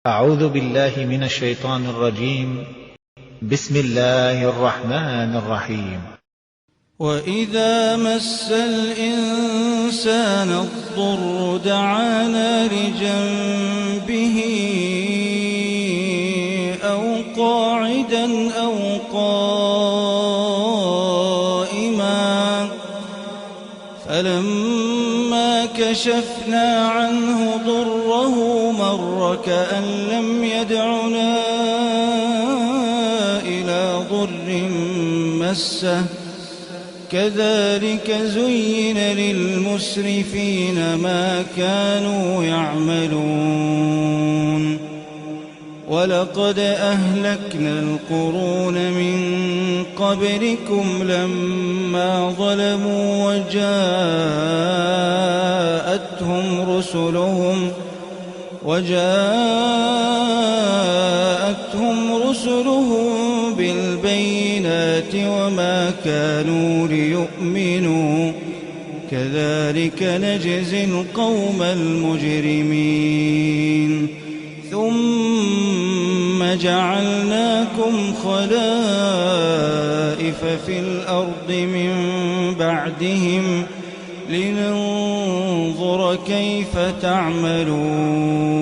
أعوذ بالله من الشيطان الرجيم. بسم الله الرحمن الرحيم. وإذا مس الإنسان الضر دعانا لجنبه أو قاعدا أو قائما فلما كشفنا عنه ضره مر كأن لم يدعنا إلى ضر مسه كذلك زين للمسرفين ما كانوا يعملون ولقد أهلكنا القرون من قبلكم لما ظلموا وجاءتهم رسلهم بالبينات وما كانوا ليؤمنوا كذلك نجزي القوم المجرمين ثم جعلناكم خلائف في الأرض من بعدهم لننظر كيف تعملون